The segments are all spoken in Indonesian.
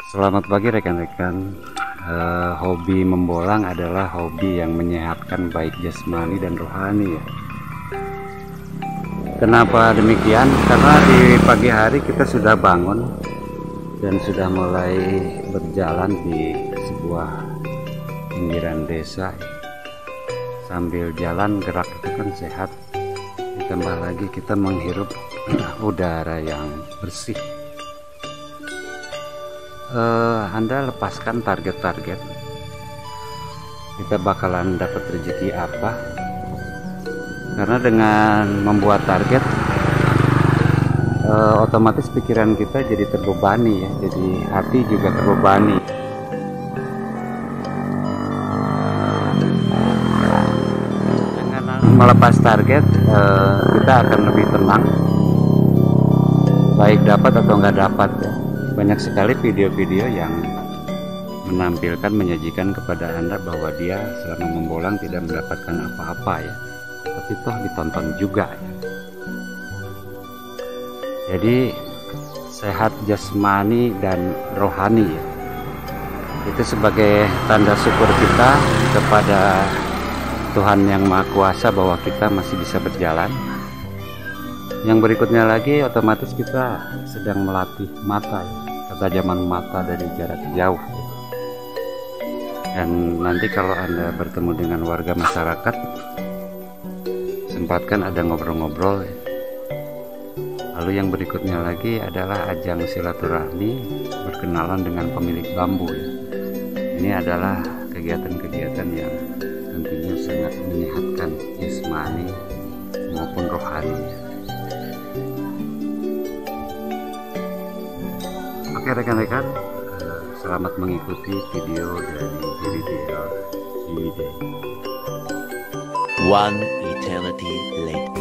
Selamat pagi rekan-rekan. Hobi membolang adalah hobi yang menyehatkan baik jasmani dan rohani ya. Kenapa demikian? Karena di pagi hari kita sudah bangun dan sudah mulai berjalan di sebuah pinggiran desa. Sambil jalan gerak itu kan sehat. Ditambah lagi kita menghirup udara yang bersih. Anda lepaskan target-target, kita bakalan dapat rezeki apa, karena dengan membuat target otomatis pikiran kita jadi terbebani ya, jadi hati juga terbebani. Dengan melepas target kita akan lebih tenang, baik dapat atau nggak dapat ya. Banyak sekali video-video yang menampilkan, menyajikan kepada Anda bahwa dia selama membolang tidak mendapatkan apa-apa ya, tapi toh ditonton juga ya. Jadi sehat jasmani dan rohani ya, itu sebagai tanda syukur kita kepada Tuhan yang Maha Kuasa bahwa kita masih bisa berjalan. Yang berikutnya lagi otomatis kita sedang melatih mata ya, ketajaman mata dari jarak jauh. Dan nanti kalau Anda bertemu dengan warga masyarakat, sempatkan ada ngobrol-ngobrol ya. Lalu yang berikutnya lagi adalah ajang silaturahmi, berkenalan dengan pemilik bambu ya. Ini adalah kegiatan-kegiatan yang tentunya sangat menyehatkan jasmani maupun rohani ya. Oke rekan-rekan, selamat mengikuti video dari JDTL Ciwidey. One eternity later.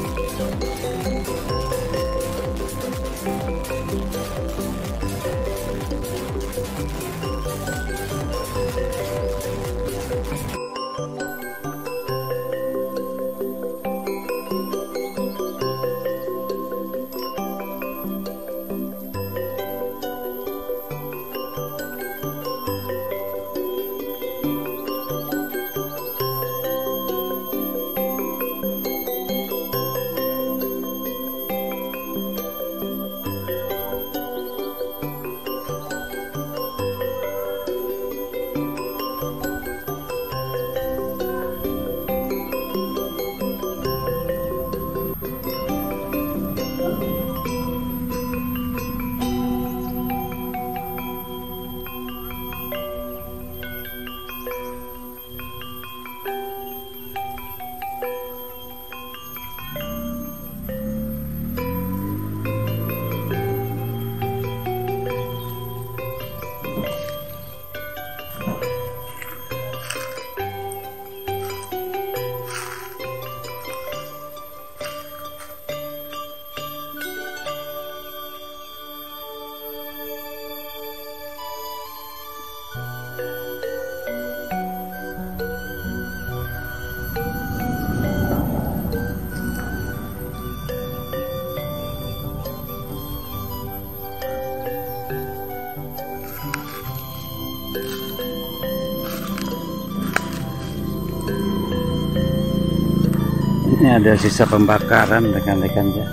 Ini ada sisa pembakaran rekan-rekan ya.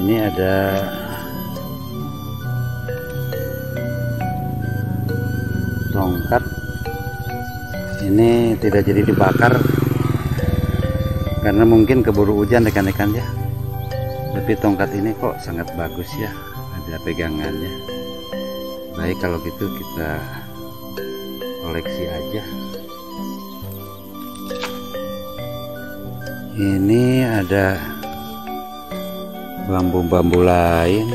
Ini ada tongkat. Ini tidak jadi dibakar karena mungkin keburu hujan rekan-rekan ya. Tapi tongkat ini kok sangat bagus ya, ada pegangannya. Baik kalau gitu kita koleksi aja. Ini ada bambu-bambu lain.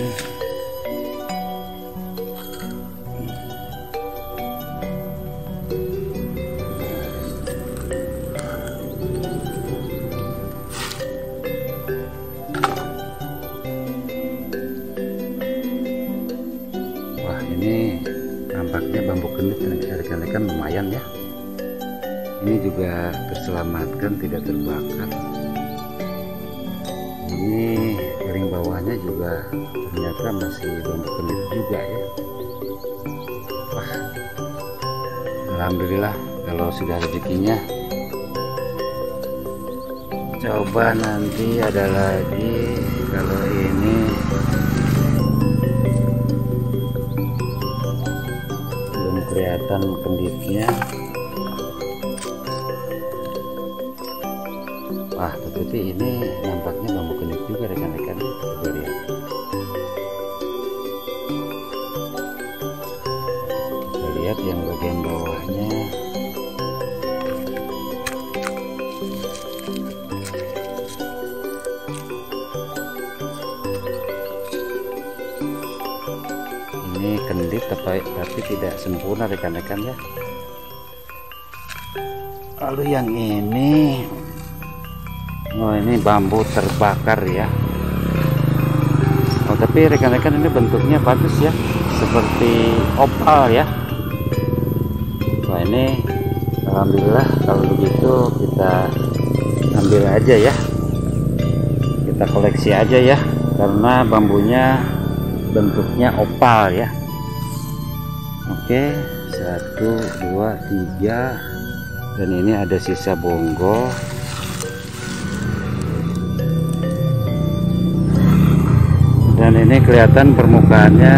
Wah, ini nampaknya bambu kendit rekan-rekan lumayan ya. Ini juga terselamatkan, tidak terbakar. Ini paling bawahnya juga ternyata masih bambu kendit juga ya. Wah, alhamdulillah kalau sudah rezekinya. Coba nanti ada lagi. Kalau ini belum kelihatan kenditnya. Wah, tetapi ini nampaknya bambu kendit juga rekan-rekan. Coba lihat. Kita lihat yang bagian bawahnya. Ini kendit tapi tidak sempurna rekan-rekan ya. Lalu yang ini, oh ini bambu terbakar ya. Oh tapi rekan-rekan ini bentuknya bagus ya, seperti opal ya. Wah ini alhamdulillah kalau begitu kita ambil aja ya, kita koleksi aja ya, karena bambunya bentuknya opal ya. Oke, 1, 2, 3, dan ini ada sisa bonggol. Dan ini kelihatan permukaannya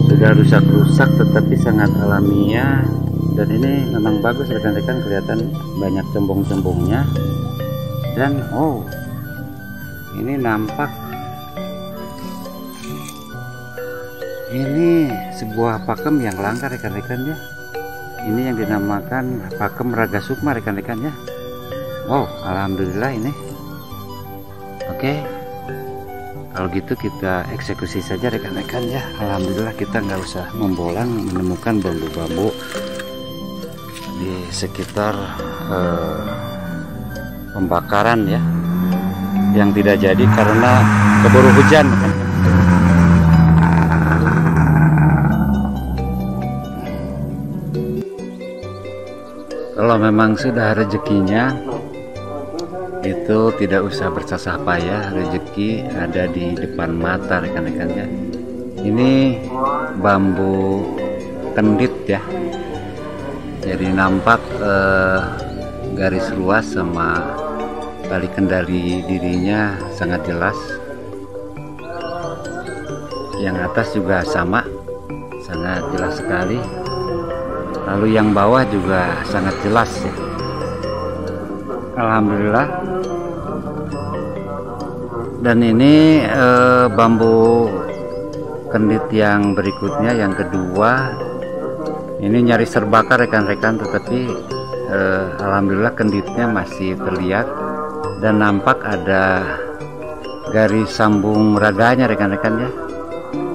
sudah rusak-rusak tetapi sangat alamiah. Dan ini memang bagus rekan-rekan, kelihatan banyak cembung-cembungnya. Dan oh, ini nampak ini sebuah pakem yang langka rekan-rekan ya. Ini yang dinamakan pakem Raga Sukma rekan-rekan ya. Oh, alhamdulillah ini. Oke, kalau gitu kita eksekusi saja rekan-rekan ya. Alhamdulillah kita nggak usah membolang menemukan bambu-bambu di sekitar pembakaran ya, yang tidak jadi karena keburu hujan kan. Kalau memang sudah rezekinya itu tidak usah bersusah payah, rezeki ada di depan mata rekan-rekan ya. Ini bambu kendit ya, jadi nampak garis luas sama tali kendali dirinya sangat jelas. Yang atas juga sama, sangat jelas sekali. Lalu yang bawah juga sangat jelas ya. Alhamdulillah. Dan ini bambu kendit yang berikutnya, yang kedua, ini nyaris terbakar rekan-rekan, tetapi alhamdulillah kenditnya masih terlihat dan nampak ada garis sambung raganya rekan-rekan ya.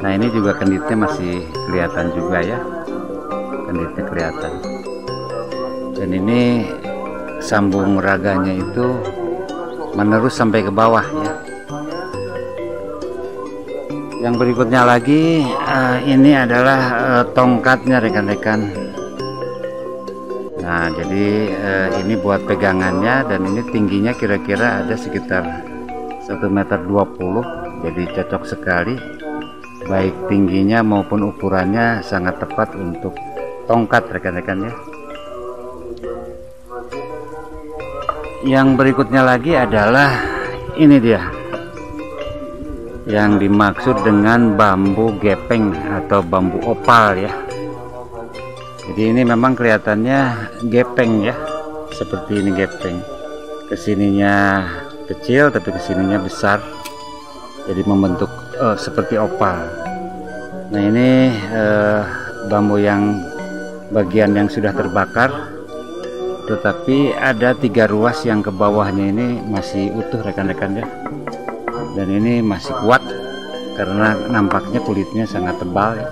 Nah ini juga kenditnya masih kelihatan juga ya, kenditnya kelihatan. Dan ini sambung raganya itu menerus sampai ke bawah ya. Yang berikutnya lagi ini adalah tongkatnya rekan-rekan. Nah jadi ini buat pegangannya, dan ini tingginya kira-kira ada sekitar 1,20 meter, jadi cocok sekali. Baik tingginya maupun ukurannya sangat tepat untuk tongkat rekan-rekan ya. Yang berikutnya lagi adalah ini dia yang dimaksud dengan bambu gepeng atau bambu opal ya. Jadi ini memang kelihatannya gepeng ya, seperti ini gepeng. Kesininya kecil tapi kesininya besar, jadi membentuk seperti opal. Nah ini bambu yang bagian yang sudah terbakar, tetapi ada 3 ruas yang ke bawahnya ini masih utuh rekan-rekan ya. Dan ini masih kuat karena nampaknya kulitnya sangat tebal ya.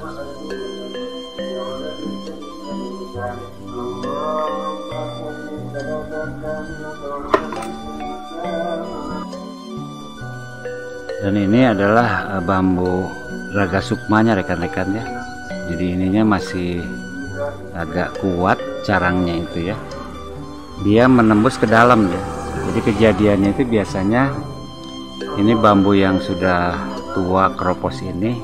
Dan ini adalah bambu Raga Sukmanya rekan-rekan ya. Jadi ininya masih agak kuat carangnya itu ya. Dia menembus ke dalam ya. Jadi kejadiannya itu biasanya Ini bambu yang sudah tua keropos ini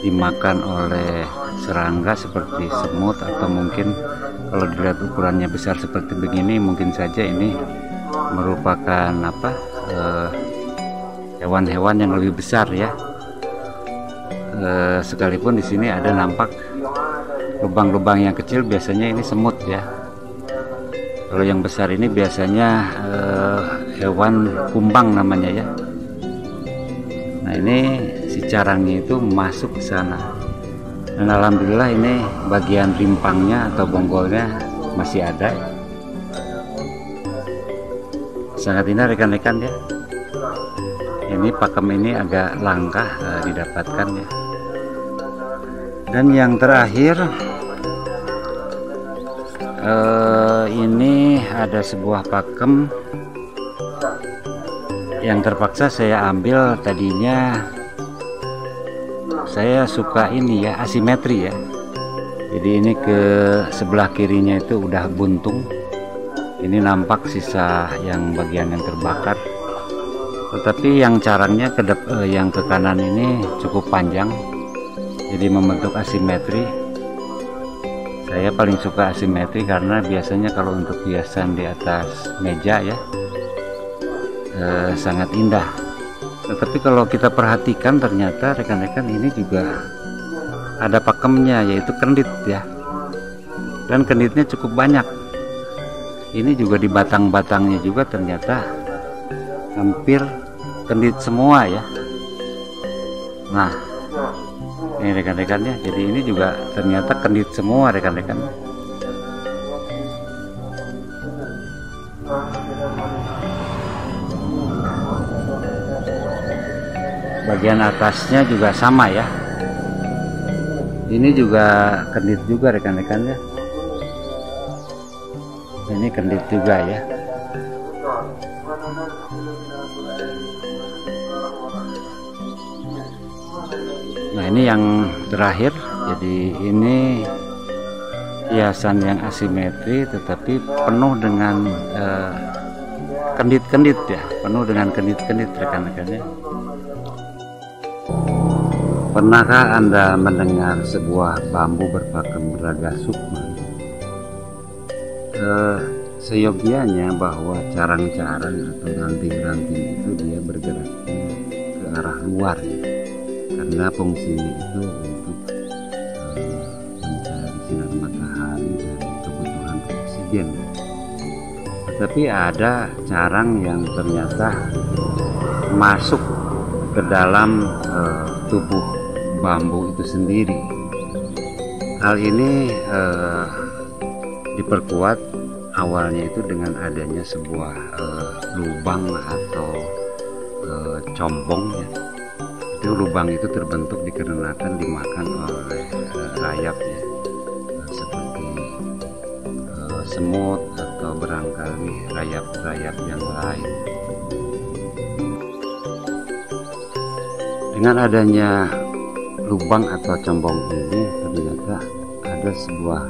dimakan oleh serangga seperti semut, atau mungkin kalau dilihat ukurannya besar seperti begini, mungkin saja ini merupakan hewan-hewan yang lebih besar ya. Sekalipun di sini ada nampak lubang-lubang yang kecil, biasanya ini semut ya. Kalau yang besar ini biasanya hewan kumbang namanya ya. Nah, ini si carangnya itu masuk ke sana. Dan alhamdulillah ini bagian rimpangnya atau bonggolnya masih ada. Sangat indah rekan-rekan ya. Ini pakem ini agak langka didapatkan ya. Dan yang terakhir ini ada sebuah pakem yang terpaksa saya ambil. Tadinya saya suka ini ya, asimetri ya. Jadi ini ke sebelah kirinya itu udah buntung. Ini nampak sisa yang bagian yang terbakar. Tetapi yang carangnya yang ke kanan ini cukup panjang, jadi membentuk asimetri. Saya paling suka asimetri karena biasanya kalau untuk hiasan di atas meja ya sangat indah. Tetapi kalau kita perhatikan, ternyata rekan-rekan ini juga ada pakemnya, yaitu kendit ya. Dan kenditnya cukup banyak. Ini juga di batang-batangnya juga ternyata hampir kendit semua ya. Nah, ini rekan-rekannya, jadi ini juga ternyata kendit semua rekan-rekan. Bagian atasnya juga sama ya. Ini juga kendit juga rekan-rekannya. Ini kendit juga ya. Nah, ini yang terakhir. Jadi ini hiasan yang asimetri tetapi penuh dengan kendit-kendit ya, penuh dengan kendit-kendit rekan-rekannya. Pernahkah Anda mendengar sebuah bambu berpakem raga sukma? Seyogianya bahwa carang-carang atau ranting-ranting itu dia bergeraknya ke arah luar ya. Karena fungsinya itu untuk mencari sinar matahari dan kebutuhan oksigen. Tetapi ada carang yang ternyata masuk ke dalam tubuh bambu itu sendiri. Hal ini diperkuat awalnya itu dengan adanya sebuah lubang atau combong ya. Itu lubang itu terbentuk dikarenakan dimakan oleh rayap ya, seperti semut atau barangkali rayap-rayap yang lain. Dengan adanya lubang atau combong ini, ternyata ada sebuah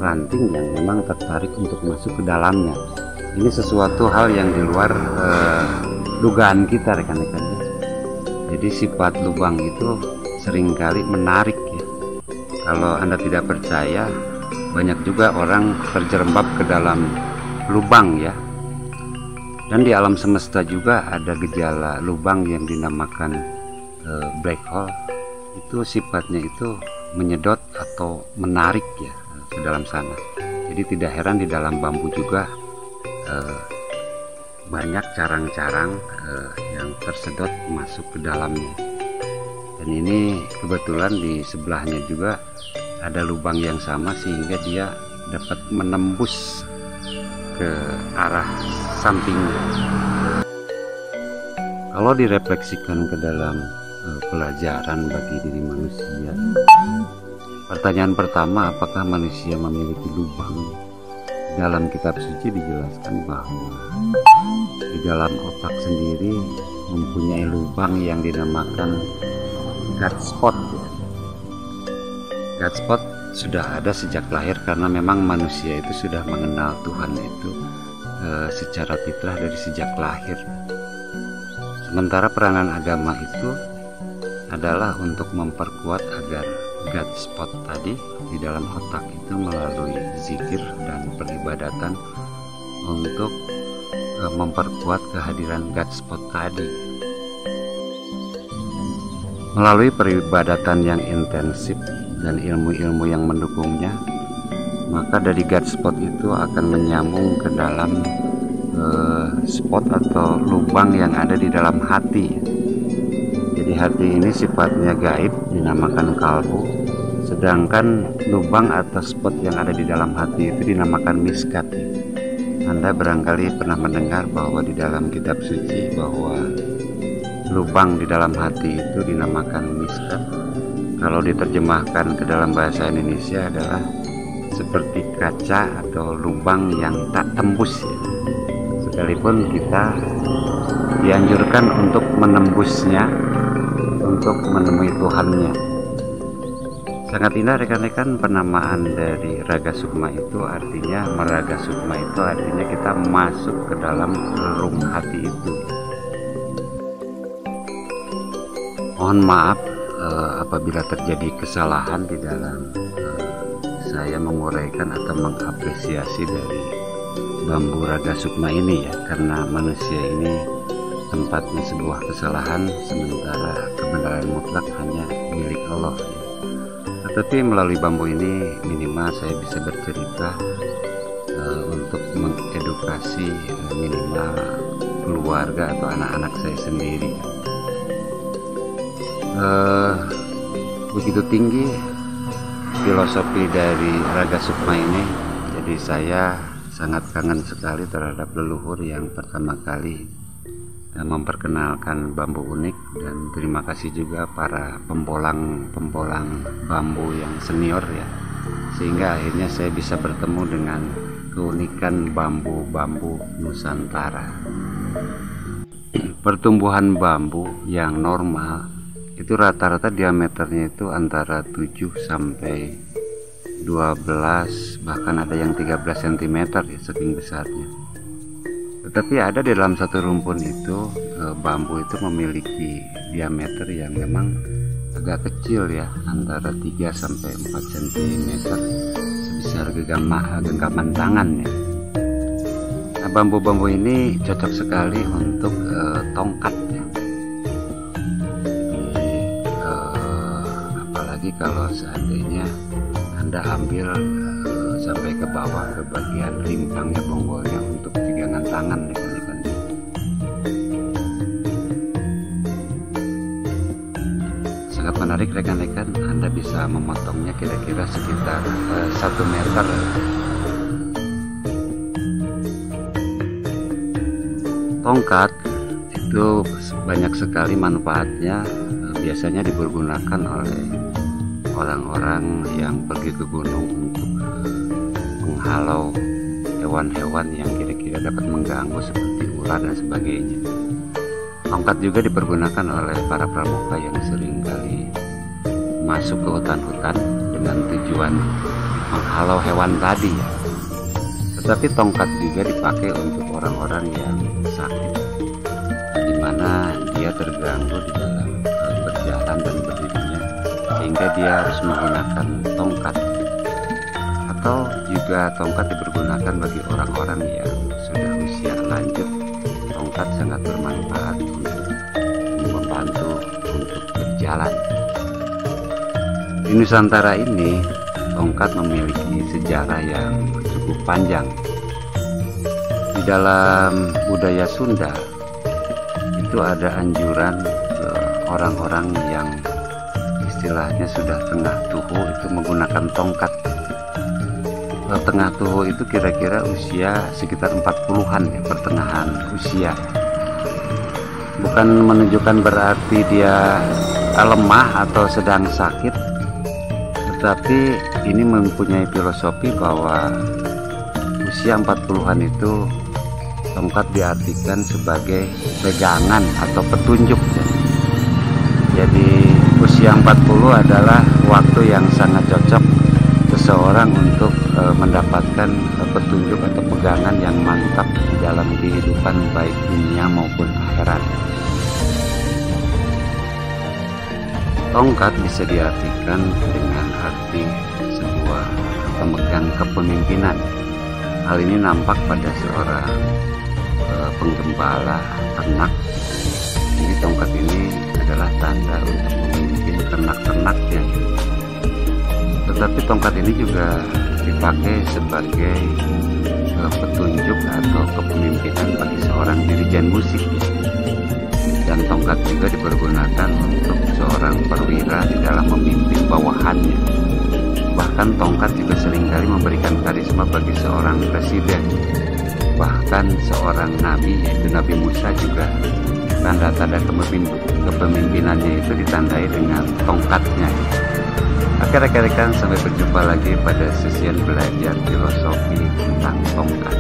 ranting yang memang tertarik untuk masuk ke dalamnya. Ini sesuatu hal yang di luar dugaan kita rekan-rekan. Jadi sifat lubang itu seringkali menarik ya. Kalau Anda tidak percaya, banyak juga orang terjerembab ke dalam lubang ya. Dan di alam semesta juga ada gejala lubang yang dinamakan black hole. Itu sifatnya itu menyedot atau menarik ya ke dalam sana. Jadi tidak heran di dalam bambu juga banyak carang-carang yang tersedot masuk ke dalamnya. Dan ini kebetulan di sebelahnya juga ada lubang yang sama sehingga dia dapat menembus ke arah sampingnya. Kalau direfleksikan ke dalam pelajaran bagi diri manusia, pertanyaan pertama, apakah manusia memiliki lubang? Dalam kitab suci dijelaskan bahwa di dalam otak sendiri mempunyai lubang yang dinamakan God spot. God spot sudah ada sejak lahir karena memang manusia itu sudah mengenal Tuhan itu secara fitrah dari sejak lahir. Sementara peranan agama itu adalah untuk memperkuat agar God spot tadi di dalam otak itu melalui zikir dan peribadatan untuk memperkuat kehadiran God spot tadi. Melalui peribadatan yang intensif dan ilmu-ilmu yang mendukungnya, maka dari God spot itu akan menyambung ke dalam spot atau lubang yang ada di dalam hati. Jadi hati ini sifatnya gaib, dinamakan kalbu, sedangkan lubang atau spot yang ada di dalam hati itu dinamakan miskat. Anda barangkali pernah mendengar bahwa di dalam kitab suci bahwa lubang di dalam hati itu dinamakan miskat. Kalau diterjemahkan ke dalam bahasa Indonesia adalah seperti kaca atau lubang yang tak tembus ya. Sekalipun kita dianjurkan untuk menembusnya, untuk menemui Tuhannya. Sangat indah rekan-rekan penamaan dari Raga Sukma itu, artinya meraga sukma itu artinya kita masuk ke dalam relung hati itu. Mohon maaf apabila terjadi kesalahan di dalam saya menguraikan atau mengapresiasi dari bambu Raga Sukma ini ya, karena manusia ini tempatnya sebuah kesalahan, sementara kebenaran mutlak hanya milik Allah ya. Tetapi melalui bambu ini minimal saya bisa bercerita untuk mengedukasi minimal keluarga atau anak-anak saya sendiri. Begitu tinggi filosofi dari Raga Sukma ini, jadi saya sangat kangen sekali terhadap leluhur yang pertama kali memperkenalkan bambu unik, dan terima kasih juga para pembolang bambu yang senior ya, sehingga akhirnya saya bisa bertemu dengan keunikan bambu-bambu Nusantara. Pertumbuhan bambu yang normal itu rata-rata diameternya itu antara 7 sampai 12, bahkan ada yang 13 cm ya, saking besarnya. Tetapi ada di dalam satu rumpun itu bambu itu memiliki diameter yang memang agak kecil ya, antara 3 sampai 4 cm, sebesar genggaman tangan ya. Nah, bambu-bambu ini cocok sekali untuk tongkat ya. Apalagi kalau seandainya Anda ambil sampai ke bawah ke bagian rimpangnya, bonggolnya untuk pegangan tangan rekan-rekan. Sangat menarik rekan-rekan, Anda bisa memotongnya kira-kira sekitar 1 meter. Tongkat itu banyak sekali manfaatnya, biasanya dipergunakan oleh orang-orang yang pergi ke gunung untuk menghalau hewan-hewan yang kira-kira dapat mengganggu seperti ular dan sebagainya. Tongkat juga dipergunakan oleh para pramuka yang seringkali masuk ke hutan-hutan dengan tujuan menghalau hewan tadi ya. Tetapi tongkat juga dipakai untuk orang-orang yang sakit, di mana dia terganggu di dalam berjalan dan berdirinya, sehingga dia harus menggunakan tongkat. Atau juga tongkat dipergunakan bagi orang-orang yang sudah usia lanjut. Tongkat sangat bermanfaat untuk membantu untuk berjalan. Di Nusantara ini, tongkat memiliki sejarah yang cukup panjang. Di dalam budaya Sunda itu ada anjuran ke orang-orang yang istilahnya sudah tengah tuhu itu menggunakan tongkat. Tengah tuhu itu kira-kira usia sekitar 40-an ya, pertengahan usia. Bukan menunjukkan berarti dia lemah atau sedang sakit, tetapi ini mempunyai filosofi bahwa usia 40-an itu tongkat diartikan sebagai pegangan atau petunjuk ya. Jadi usia 40 adalah waktu yang sangat cocok seseorang untuk mendapatkan petunjuk atau pegangan yang mantap di dalam kehidupan baik dunia maupun akhirat. Tongkat bisa diartikan dengan arti sebuah pemegang kepemimpinan. Hal ini nampak pada seorang penggembala ternak. Jadi tongkat ini adalah tanda untuk memimpin ternak-ternaknya. Tetapi tongkat ini juga dipakai sebagai petunjuk atau kepemimpinan bagi seorang dirijen musik. Dan tongkat juga dipergunakan untuk seorang perwira di dalam memimpin bawahannya. Bahkan tongkat juga seringkali memberikan karisma bagi seorang presiden. Bahkan seorang nabi, yaitu Nabi Musa juga tanda-tanda kepemimpinannya itu ditandai dengan tongkatnya. Oke rekan-rekan, sampai berjumpa lagi pada sesian belajar filosofi tentang tongkat.